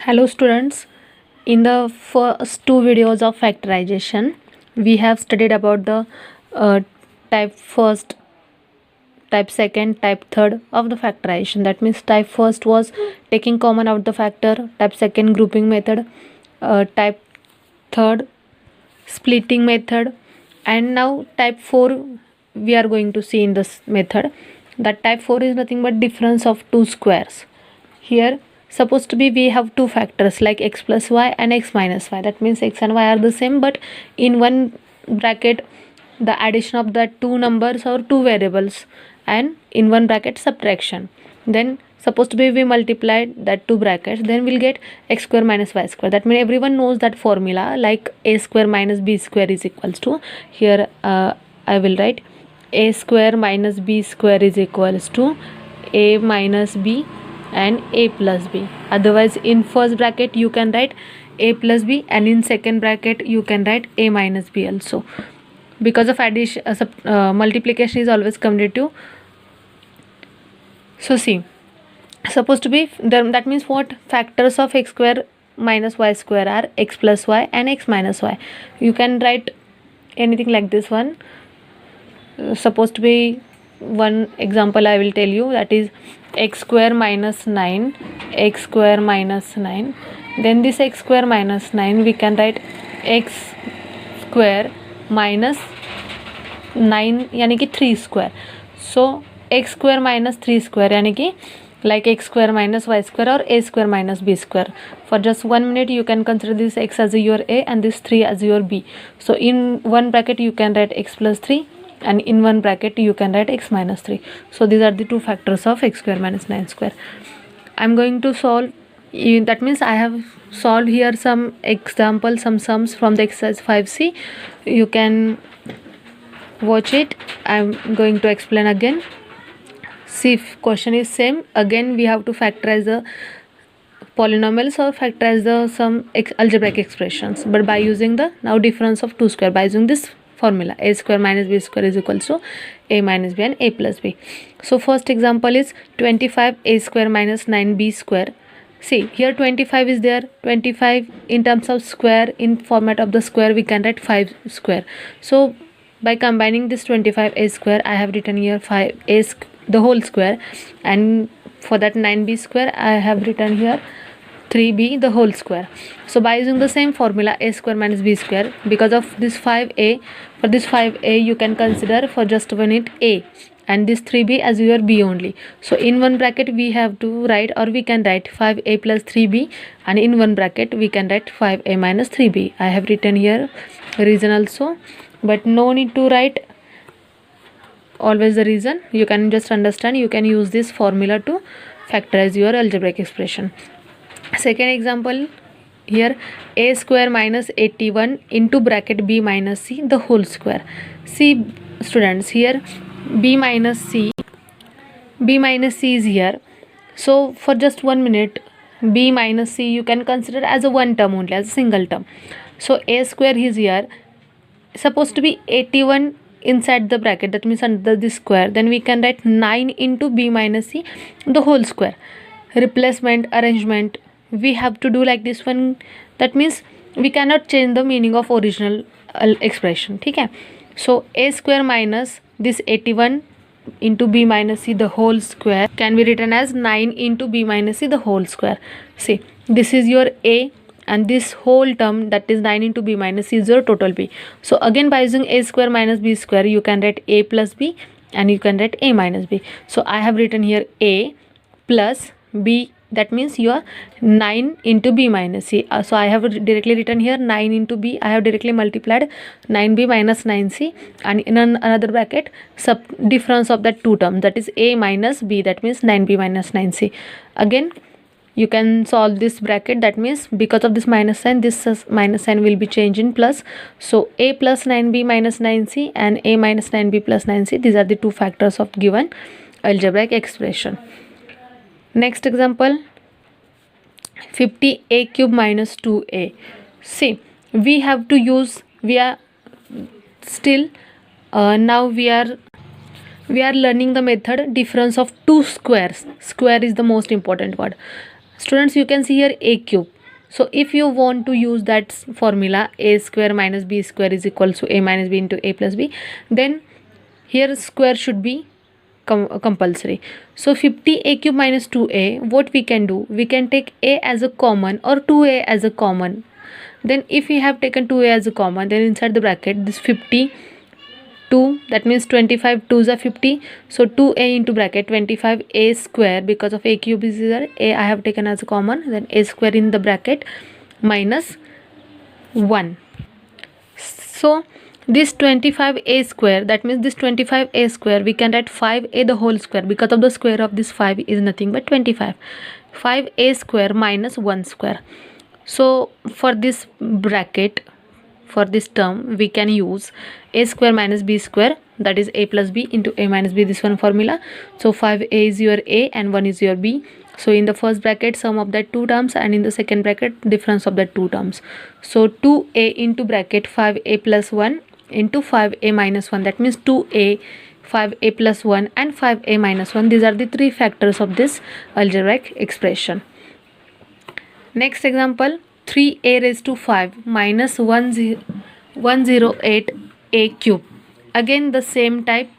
Hello students, in the first two videos of factorization, we have studied about the uh, type first, type second, type third of the factorization. That means type first was taking common out the factor, type second grouping method, type third splitting method, and now type 4 we are going to see in this method. That type 4 is nothing but difference of two squares. Here supposed to be we have two factors like x plus y and x minus y. That means x and y are the same, but in one bracket the addition of the two numbers or two variables, and in one bracket subtraction. Then supposed to be we multiplied that two brackets, then we'll get x square minus y square. That means everyone knows that formula, like a square minus b square is equals to, here I will write a square minus b square is equals to a minus b and a plus b. Otherwise in first bracket you can write a plus b, and in second bracket you can write a minus b also, because of addition multiplication is always commutative. So see, supposed to be then, that means what, factors of x square minus y square are x plus y and x minus y. You can write anything like this one. Supposed to be one example I will tell you, that is x square minus 9, x square minus 9. Then this x square minus 9 we can write x square minus 9 यानी कि 3 square. So x square minus 3 square यानी कि like x square minus y square or a square minus b square. For just 1 minute you can consider this x as your a and this 3 as your b. So in one bracket you can write x plus 3, and in one bracket you can write x minus 3. So these are the two factors of x square minus 9 square. I'm going to solve, that means I have solved here some examples, some sums from the exercise 5c. You can watch it. I'm going to explain again. See, if question is same, again we have to factorize the polynomials or factorize the some algebraic expressions, but by using the now difference of two square, by using this formula a square minus b square is equals to a minus b and a plus b. So first example is 25 a square minus 9b square. See, here 25 is there. 25 in terms of square, in format of the square we can write 5 square. So by combining this 25 a square, I have written here 5 a the whole square, and for that 9b square I have written here 3b the whole square. So by using the same formula a square minus b square, because of this 5a, for this 5a you can consider for just 1 minute a, and this 3b as your b only. So in one bracket we have to write, or we can write 5a plus 3b, and in one bracket we can write 5a minus 3b. I have written here reason also, but no need to write always the reason. You can just understand, you can use this formula to factorize your algebraic expression. Second example, here a square minus 81 into bracket b minus c the whole square. See students, here b minus c is here. So for just 1 minute b minus c you can consider as a one term only, as a single term. So a square is here, supposed to be 81 inside the bracket, that means under the square. Then we can write 9 into b minus c the whole square. Replacement, arrangement, we have to do like this one. That means we cannot change the meaning of original expression. Okay, so a square minus this 81 into b minus c the whole square can be written as 9 into b minus c the whole square. See, this is your a, and this whole term, that is 9 into b minus c, is your total b. So again by using a square minus b square you can write a plus b, and you can write a minus b. So I have written here a plus b, that means your 9 into b minus c. So I have directly written here 9 into b, I have directly multiplied 9b minus 9c, and in another bracket sub difference of that two terms, that is a minus b, that means 9b minus 9c. Again you can solve this bracket, that means because of this minus sign, this minus sign will be changed in plus. So a plus 9b minus 9c and a minus 9b plus 9c, these are the two factors of given algebraic expression. Next example, 50a cube minus 2a. See, we have to use, we are still now we are learning the method difference of two squares. Square is the most important word. Students, you can see here a cube. So if you want to use that formula, a square minus b square is equals to a minus b into a plus b, then here square should be compulsory. So 50a cube minus 2a, what we can do, we can take a as a common or 2a as a common. Then if we have taken 2a as a common, then inside the bracket this 50 2, that means 25 2s are 50, so 2a into bracket 25a square, because of a cube is there, a I have taken as a common, then a square in the bracket minus 1. So this 25a square, that means this 25a square, we can write 5a the whole square, because of the square of this 5 is nothing but 25. 5a square minus 1 square. So for this bracket, for this term, we can use a square minus b square, that is a plus b into a minus b, this one formula. So 5a is your a and 1 is your b. So in the first bracket, sum of that two terms, and in the second bracket, difference of that two terms. So 2a into bracket 5a plus 1 into 5a minus 1, that means 2a, 5a plus 1 and 5a minus 1. These are the three factors of this algebraic expression. Next example, 3a raised to 5 minus 108 a cube. Again the same type,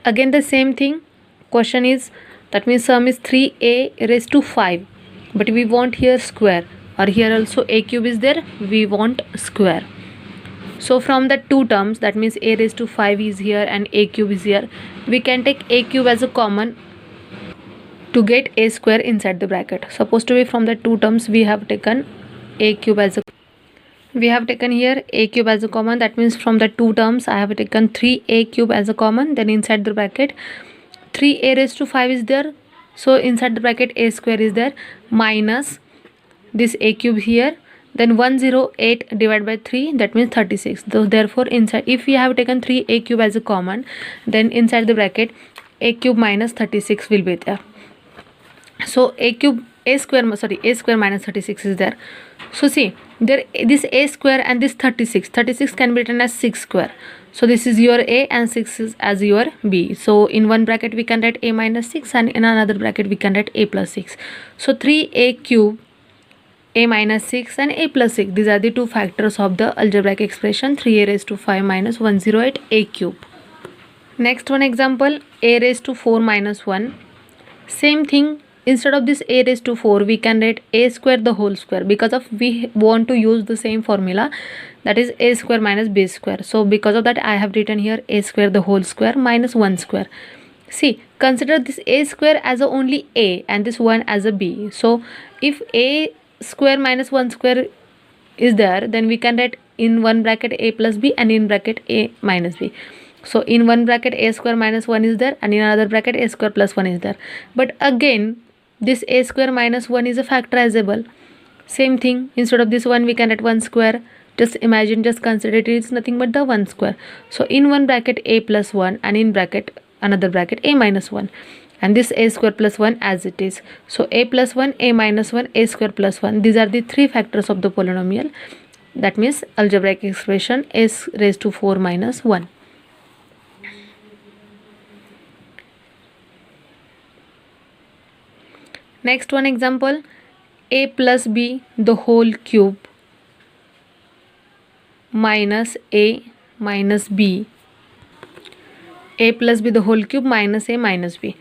again the same thing. Question is, that means sum is 3a raised to 5, but we want here square, or here also a cube is there, we want square. So from the two terms, that means a raised to 5 is here and a cube is here, we can take a cube as a common to get a square inside the bracket. Supposed to be from the two terms we have taken a cube as a, we have taken here a cube as a common, that means from the two terms I have taken 3a cube as a common, then inside the bracket 3a raised to 5 is there, so inside the bracket a square is there, minus this a cube here, then 108 divided by 3, that means 36. So therefore inside, if we have taken 3a cube as a common, then inside the bracket a cube minus 36 will be there. So a square minus 36 is there. So see, there this a square and this 36 can be written as 6 square. So this is your a and 6 is as your b. So in one bracket we can write a minus 6 and in another bracket we can write a plus 6. So 3a cube, a minus 6 and a plus 6, these are the two factors of the algebraic expression 3a raised to 5 minus 108 a cube. Next one example, a raised to 4 minus 1. Same thing, instead of this a raised to 4 we can write a square the whole square, because of we want to use the same formula, that is a square minus b square. So because of that I have written here a square the whole square minus 1 square. See, consider this a square as a only a and this 1 as a b. So if a square minus 1 square is there, then we can write in one bracket a plus b and in bracket a minus b. So in one bracket a square minus 1 is there and in another bracket a square plus 1 is there. But again this a square minus 1 is a factorizable. Same thing, instead of this 1 we can write 1 square. Just imagine, just consider it is nothing but the 1 square. So in one bracket a plus 1 and in bracket another bracket a minus 1, and this a square plus 1 as it is. So a plus 1, a minus 1, a square plus 1, these are the three factors of the polynomial, that means algebraic expression is raised to 4 minus 1. Next one example, a plus b the whole cube minus a minus b, a plus b the whole cube minus a minus b.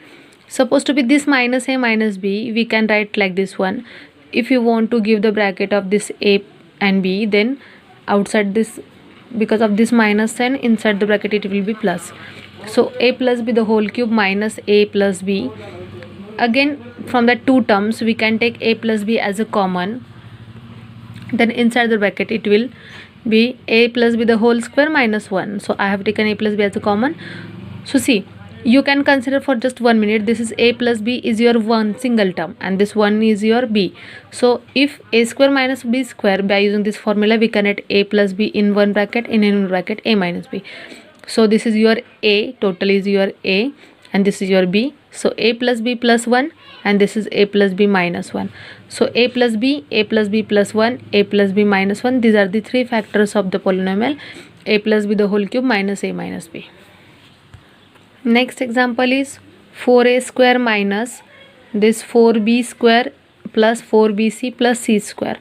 Supposed to be this minus a minus b, we can write like this one. If you want to give the bracket of this a and b, then outside this, because of this minus sign, inside the bracket it will be plus. So a plus b the whole cube minus a plus b. Again from the two terms we can take a plus b as a common, then inside the bracket it will be a plus b the whole square minus 1. So I have taken a plus b as a common. So see, you can consider for just 1 minute, this is a plus b is your one single term and this one is your b. So if a square minus b square, by using this formula we can write a plus b in one bracket, in one bracket a minus b. So this is your a, total is your a, and this is your b. So a plus b plus 1 and this is a plus b minus 1. So a plus b plus 1, a plus b minus 1, these are the three factors of the polynomial a plus b the whole cube minus a minus b. Next example is 4a square minus this 4b square plus 4bc plus c square.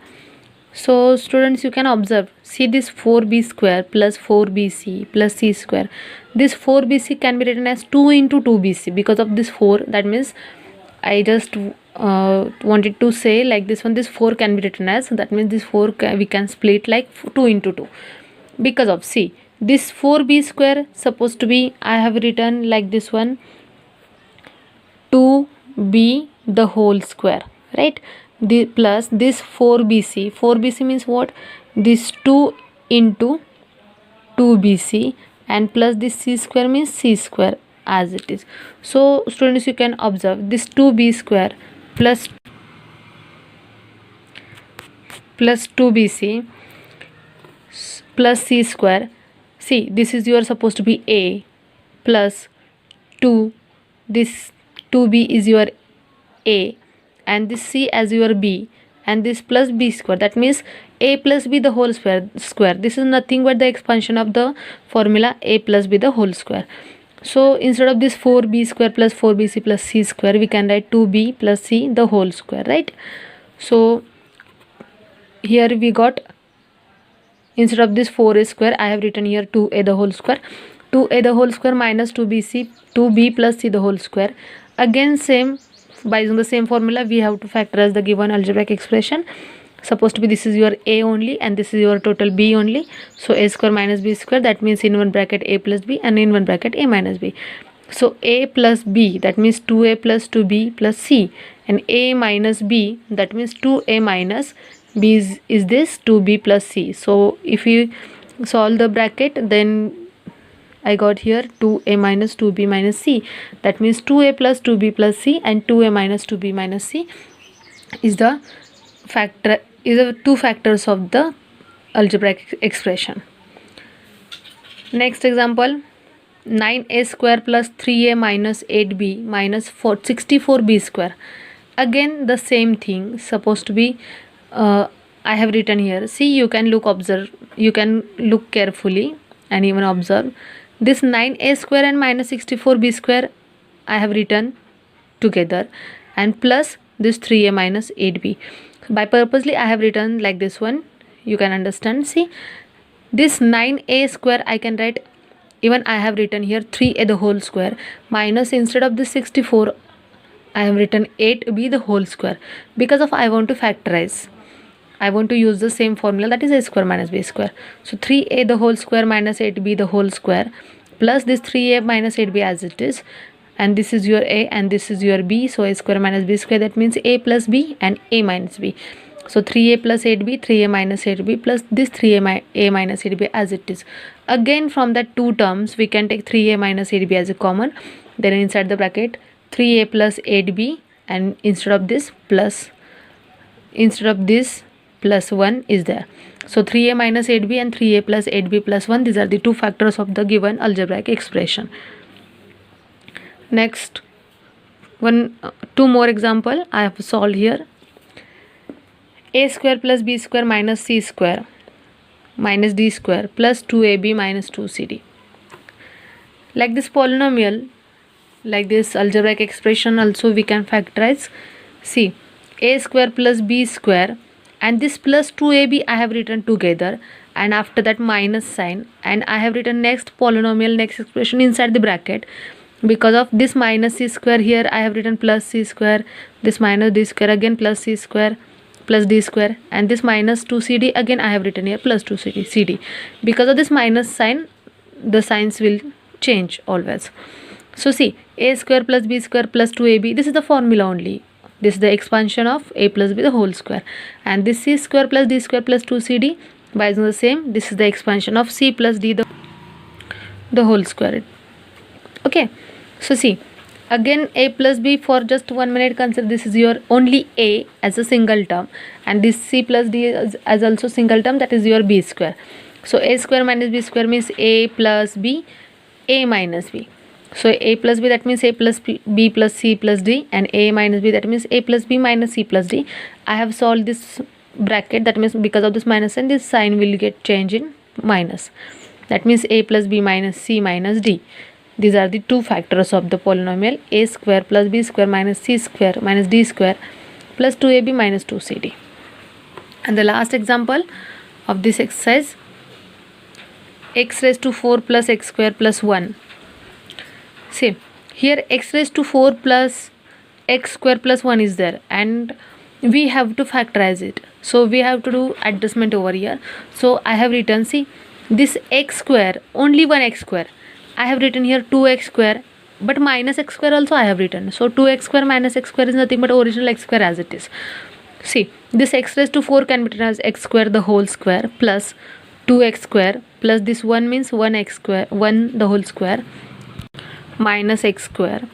So students, you can observe, see this 4b square plus 4bc plus c square. This 4bc can be written as 2 into 2bc because of this 4. That means I just wanted to say like this one, this 4 can be written as, that means this 4 we can split like 2 into 2 because of, see, this 4b square supposed to be, I have written like this one, 2b the whole square, right? The plus this 4bc, 4bc means what, this 2 into 2bc, and plus this c square means c square as it is. So students, you can observe this 2b square plus 2bc plus c square. See, this is your supposed to be a plus 2, this 2b is your a, and this c as your b, and this plus b square, that means a plus b the whole square. This is nothing but the expansion of the formula a plus b the whole square. So instead of this 4b square plus 4bc plus c square, we can write 2b plus c the whole square, right? So here we got, instead of this 4a square, I have written here 2a the whole square. 2a the whole square minus 2b plus c the whole square. Again same, by using the same formula, we have to factorize the given algebraic expression. Supposed to be this is your a only and this is your total b only. So a square minus b square, that means in one bracket a plus b and in one bracket a minus b. So a plus b, that means 2a plus 2b plus c, and a minus b, that means 2a minus b is this 2b plus c. So if you solve the bracket, then I got here 2a minus 2b minus c, that means 2a plus 2b plus c and 2a minus 2b minus c is the two factors of the algebraic expression. Next example, 9a square plus 3a minus 8b minus 64b square. Again the same thing, supposed to be I have written here. See, you can look carefully and even observe this 9a square and minus 64b square I have written together, and plus this 3a minus 8b. By purposely I have written like this one, you can understand. See, this 9a square I can write, even I have written here 3a the whole square, minus instead of this 64 I have written 8b the whole square, because of I want to factorize. I want to use the same formula, that is a square minus b square. So 3a the whole square minus 8b the whole square plus this 3a minus 8b as it is, and this is your a and this is your b. So a square minus b square, that means a plus b and a minus b. So 3a plus 8b, 3a minus 8b plus this 3a a minus 8b as it is. Again from that two terms we can take 3a minus 8b as a common, then inside the bracket 3a plus 8b, and instead of this plus 1 is there. So 3a minus 8b and 3a plus 8b plus 1, these are the two factors of the given algebraic expression. Next one, two more example I have solved here. A square plus b square minus c square minus d square plus 2ab minus 2cd. Like this polynomial, like this algebraic expression also we can factorize. See, a square plus b square and this plus 2ab I have written together, and after that minus sign, and I have written next polynomial, next expression inside the bracket. Because of this minus c square, here I have written plus c square, this minus d square, again plus c square plus d square, and this minus 2cd, again I have written here plus 2cd. Because of this minus sign, the signs will change always. So see, a square plus b square plus 2ab, this is the formula only. This is the expansion of a plus b the whole square, and this c square plus d square plus 2cd, by using the same, this is the expansion of c plus d the whole square. Okay, so see, again a plus b, for just 1 minute consider this is your only a as a single term, and this c plus d as also single term, that is your b square. So a square minus b square means a plus b, a minus b. So a plus b, that means a plus b plus c plus d, and a minus b, that means a plus b minus c plus d. I have solved this bracket, that means because of this minus sign, this sign will get changed in minus. That means a plus b minus c minus d. These are the two factors of the polynomial a square plus b square minus c square minus d square plus 2ab minus 2cd. And the last example of this exercise, x raised to 4 plus x square plus 1. See, here x raised to 4 plus x square plus 1 is there, and we have to factorize it. So we have to do adjustment over here. So I have written, see, this x square, only one x square. I have written here 2x square, but minus x square also I have written. So 2x square minus x square is nothing but original x square as it is. See, this x raised to 4 can be written as x square the whole square plus 2x square plus this 1 means 1x square, 1 the whole square minus x square.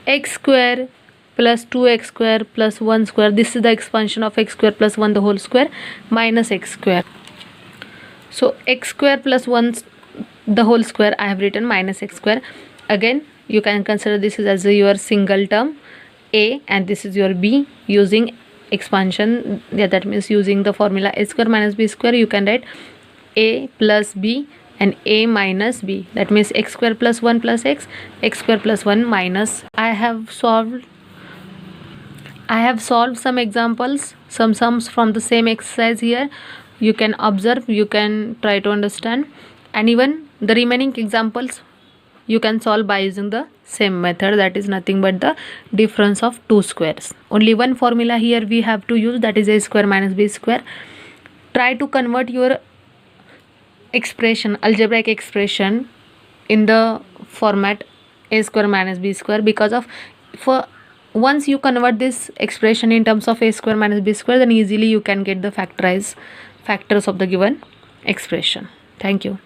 X square plus 2x square plus 1 square. This is the expansion of x square plus 1 the whole square minus x square. So x square plus 1 the whole square I have written minus x square. Again, you can consider this as your single term a, and this is your b. Using expansion, yeah, that means using the formula a square minus b square, you can write a plus b and a minus b. That means x square plus 1 plus x square plus 1 minus. I have solved some examples, some sums from the same exercise here. You can observe, you can try to understand, and even the remaining examples you can solve by using the same method, that is nothing but the difference of two squares. Only one formula here we have to use, that is a square minus b square. Try to convert your expression, algebraic expression, in the format a square minus b square, because of once you convert this expression in terms of a square minus b square, then easily you can get the factors of the given expression. Thank you.